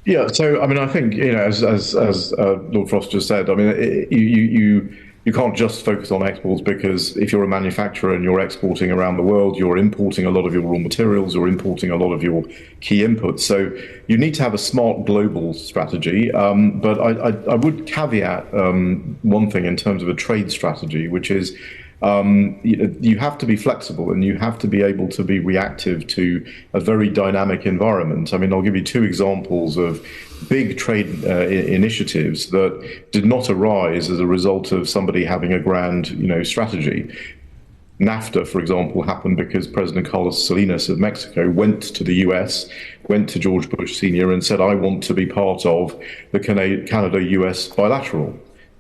Yeah, so I mean, I think as Lord Frost just said, I mean, you can't just focus on exports because if you're a manufacturer and you're exporting around the world, you're importing a lot of your raw materials, you're importing a lot of your key inputs. So you need to have a smart global strategy. But I would caveat one thing in terms of a trade strategy, which is you have to be flexible and you have to be able to be reactive to a very dynamic environment. I mean, I'll give you two examples of big trade initiatives that did not arise as a result of somebody having a grand, strategy. NAFTA, for example, happened because President Carlos Salinas of Mexico went to the US, went to George Bush Sr. and said, I want to be part of the Canada-US bilateral.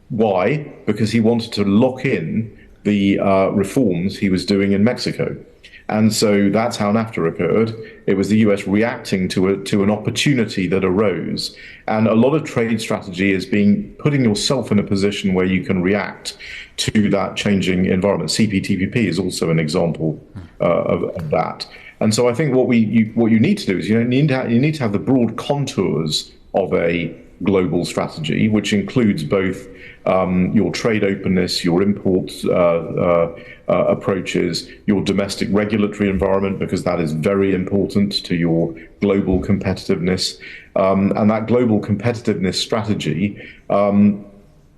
Why? Because he wanted to lock in the reforms he was doing in Mexico. And so that's how NAFTA occurred. It was the US reacting to an opportunity that arose. And a lot of trade strategy is putting yourself in a position where you can react to that changing environment. CPTPP is also an example of that. And so I think what you need to do is you need to have the broad contours of a global strategy, which includes both your trade openness, your import approaches, your domestic regulatory environment, because that is very important to your global competitiveness. And that global competitiveness strategy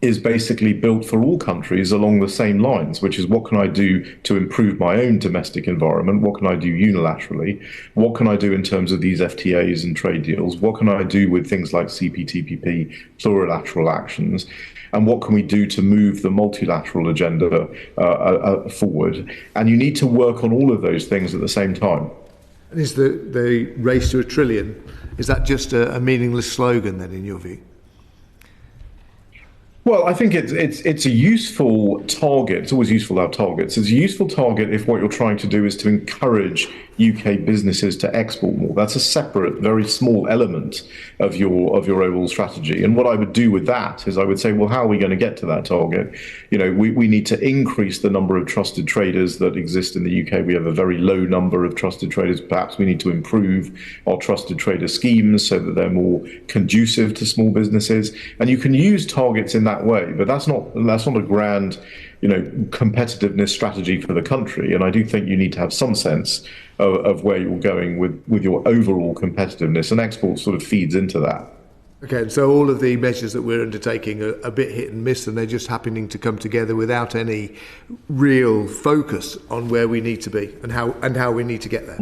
is basically built for all countries along the same lines, which is what can I do to improve my own domestic environment? What can I do unilaterally? What can I do in terms of these FTAs and trade deals? What can I do with things like CPTPP, plurilateral actions? And what can we do to move the multilateral agenda forward? And you need to work on all of those things at the same time. Is the race to a trillion, is that just a meaningless slogan then, in your view? Well, I think it's a useful target. It's always useful to have targets. It's a useful target if what you're trying to do is to encourage UK businesses to export more. That's a separate, very small element of your overall strategy. And what I would do with that is I would say, well, how are we going to get to that target? We need to increase the number of trusted traders that exist in the UK. We have a very low number of trusted traders. Perhaps we need to improve our trusted trader schemes so that they're more conducive to small businesses. And you can use targets in that way, but that's not a grand, competitiveness strategy for the country. And I do think you need to have some sense of where you're going with your overall competitiveness, and export sort of feeds into that. Okay, so all of the measures that we're undertaking are a bit hit and miss, and they're just happening to come together without any real focus on where we need to be and how we need to get there.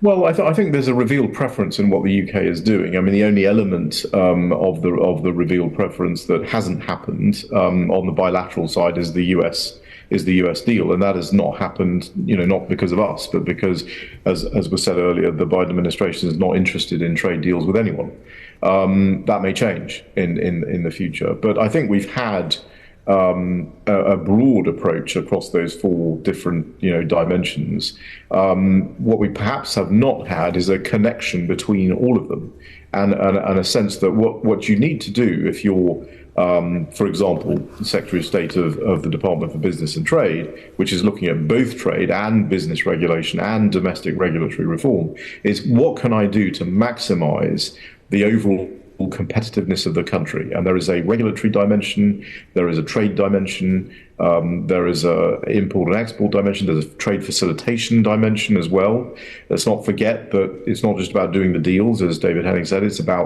Well, I think there's a revealed preference in what the UK is doing. I mean, the only element of the revealed preference that hasn't happened on the bilateral side is the US deal, and that has not happened, not because of us, but because, as was said earlier, the Biden administration is not interested in trade deals with anyone. That may change in the future, but I think we've had a broad approach across those four different dimensions. What we perhaps have not had is a connection between all of them, and a sense that what you need to do if you're for example, the Secretary of State of the Department for Business and Trade, which is looking at both trade and business regulation and domestic regulatory reform, is what can I do to maximize the overall competitiveness of the country? And there is a regulatory dimension, there is a trade dimension, there is a import and export dimension, there's a trade facilitation dimension as well. Let's not forget that it's not just about doing the deals, as David Henning said, it's about